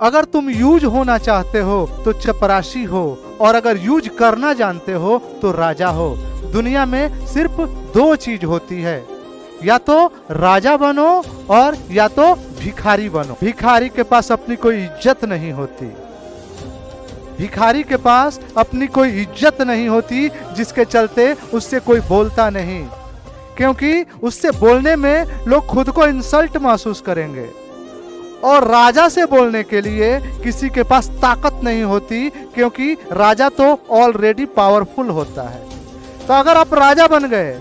अगर तुम यूज होना चाहते हो तो चपरासी हो, और अगर यूज करना जानते हो तो राजा हो। दुनिया में सिर्फ दो चीज होती है, या तो राजा बनो और या तो भिखारी बनो। भिखारी के पास अपनी कोई इज्जत नहीं होती। भिखारी के पास अपनी कोई इज्जत नहीं होती, जिसके चलते उससे कोई बोलता नहीं, क्योंकि उससे बोलने में लोग खुद को इंसल्ट महसूस करेंगे। और राजा से बोलने के लिए किसी के पास ताकत नहीं होती, क्योंकि राजा तो ऑलरेडी पावरफुल होता है। तो अगर आप राजा बन गए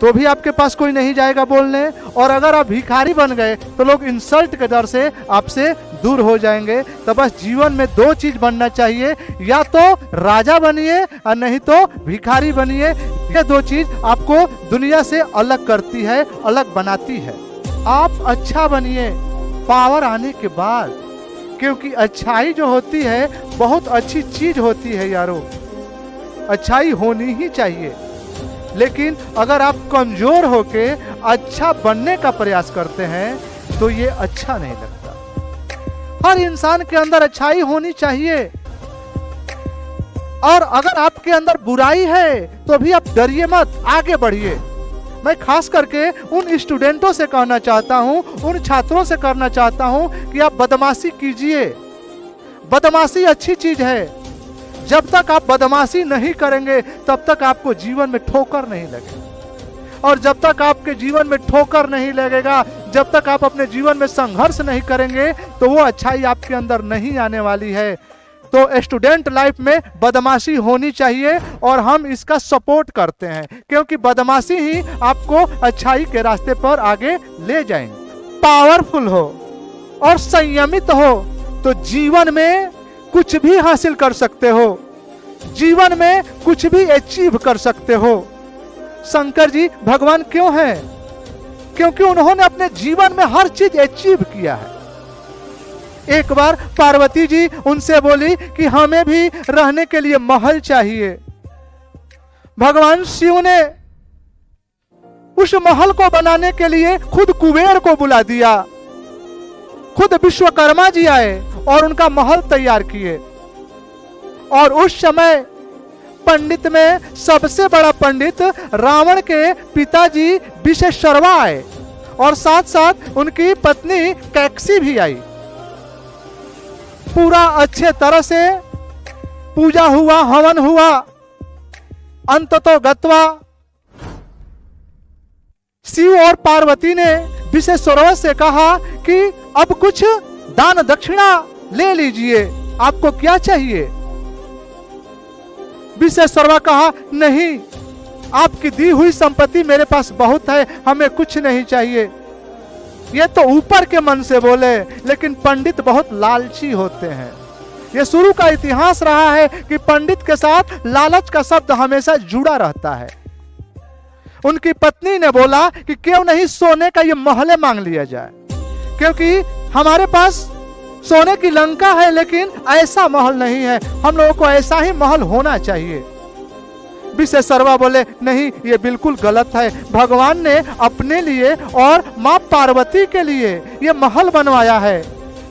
तो भी आपके पास कोई नहीं जाएगा बोलने, और अगर आप भिखारी बन गए तो लोग इंसल्ट के डर से आपसे दूर हो जाएंगे। तो बस जीवन में दो चीज बनना चाहिए, या तो राजा बनिए और नहीं तो भिखारी बनिए। ये दो चीज आपको दुनिया से अलग करती है, अलग बनाती है। आप अच्छा बनिए पावर आने के बाद, क्योंकि अच्छाई जो होती है बहुत अच्छी चीज होती है यारो। अच्छाई होनी ही चाहिए, लेकिन अगर आप कमजोर होके अच्छा बनने का प्रयास करते हैं तो ये अच्छा नहीं लगता। हर इंसान के अंदर अच्छाई होनी चाहिए, और अगर आपके अंदर बुराई है तो भी आप डरिए मत, आगे बढ़िए। मैं खास करके उन स्टूडेंटों से कहना चाहता हूं, उन छात्रों से करना चाहता हूं कि आप बदमाशी कीजिए। बदमाशी अच्छी चीज है। जब तक आप बदमाशी नहीं करेंगे तब तक आपको जीवन में ठोकर नहीं लगेगी, और जब तक आपके जीवन में ठोकर नहीं लगेगा, जब तक आप अपने जीवन में संघर्ष नहीं करेंगे, तो वो अच्छाई आपके अंदर नहीं आने वाली है। तो स्टूडेंट लाइफ में बदमाशी होनी चाहिए, और हम इसका सपोर्ट करते हैं, क्योंकि बदमाशी ही आपको अच्छाई के रास्ते पर आगे ले जाएंगे। पावरफुल हो और संयमित हो तो जीवन में कुछ भी हासिल कर सकते हो, जीवन में कुछ भी अचीव कर सकते हो। शंकर जी भगवान क्यों हैं? क्योंकि उन्होंने अपने जीवन में हर चीज अचीव किया है। एक बार पार्वती जी उनसे बोली कि हमें भी रहने के लिए महल चाहिए। भगवान शिव ने उस महल को बनाने के लिए खुद कुबेर को बुला दिया। खुद विश्वकर्मा जी आए और उनका महल तैयार किए। और उस समय पंडित में सबसे बड़ा पंडित रावण के पिताजी विश्वकर्मा आए, और साथ साथ उनकी पत्नी कैकसी भी आई। पूरा अच्छे तरह से पूजा हुआ, हवन हुआ। अंततो गत्वा शिव और पार्वती ने विश्वकर्मा से कहा कि अब कुछ दान दक्षिणा ले लीजिए, आपको क्या चाहिए? विश्वकर्मा कहा नहीं, आपकी दी हुई संपत्ति मेरे पास बहुत है, हमें कुछ नहीं चाहिए। ये तो ऊपर के मन से बोले, लेकिन पंडित बहुत लालची होते हैं। ये शुरू का इतिहास रहा है कि पंडित के साथ लालच का शब्द हमेशा जुड़ा रहता है। उनकी पत्नी ने बोला कि क्यों नहीं सोने का ये महल मांग लिया जाए, क्योंकि हमारे पास सोने की लंका है लेकिन ऐसा महल नहीं है, हम लोगों को ऐसा ही महल होना चाहिए। विश्वकर्मा बोले नहीं, ये बिल्कुल गलत है। भगवान ने अपने लिए और माँ पार्वती के लिए ये महल बनवाया है,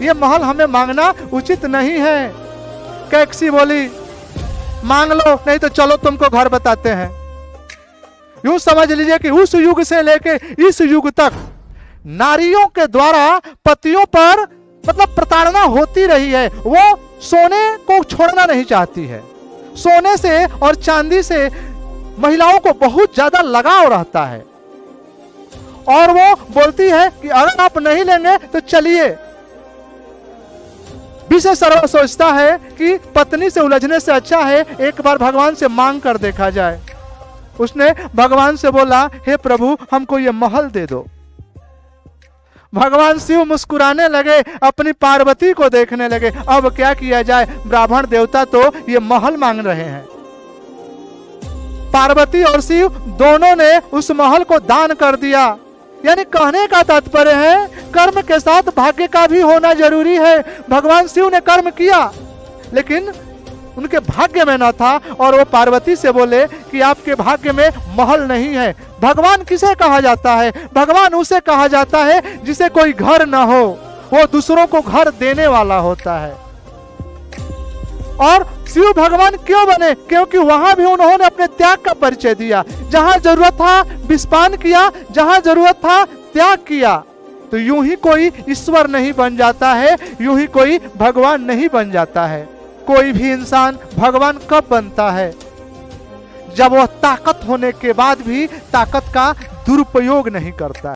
ये महल हमें मांगना उचित नहीं है। कैकसी बोली मांग लो, नहीं तो चलो तुमको घर बताते हैं। यूं समझ लीजिए कि उस युग से लेके इस युग तक नारियों के द्वारा पतियों पर मतलब प्रताड़ना होती रही है। वो सोने को छोड़ना नहीं चाहती है। सोने से और चांदी से महिलाओं को बहुत ज्यादा लगाव रहता है, और वो बोलती है कि अगर आप नहीं लेंगे तो चलिए। विश्वकर्मा सोचता है कि पत्नी से उलझने से अच्छा है एक बार भगवान से मांग कर देखा जाए। उसने भगवान से बोला, हे प्रभु हमको ये महल दे दो। भगवान शिव मुस्कुराने लगे, अपनी पार्वती को देखने लगे। अब क्या किया जाए, ब्राह्मण देवता तो ये महल मांग रहे हैं। पार्वती और शिव दोनों ने उस महल को दान कर दिया। यानी कहने का तात्पर्य है कर्म के साथ भाग्य का भी होना जरूरी है। भगवान शिव ने कर्म किया लेकिन उनके भाग्य में न था, और वो पार्वती से बोले कि आपके भाग्य में महल नहीं है। भगवान किसे कहा जाता है? भगवान उसे कहा जाता है जिसे कोई घर न हो वो दूसरों को घर देने वाला होता है। और शिव भगवान क्यों बने? क्योंकि वहां भी उन्होंने अपने त्याग का परिचय दिया। जहां जरूरत था विस्पान किया, जहां जरूरत था त्याग किया। तो यूं ही कोई ईश्वर नहीं बन जाता है, यूं ही कोई भगवान नहीं बन जाता है। कोई भी इंसान भगवान कब बनता है? जब वह ताकत होने के बाद भी ताकत का दुरुपयोग नहीं करता।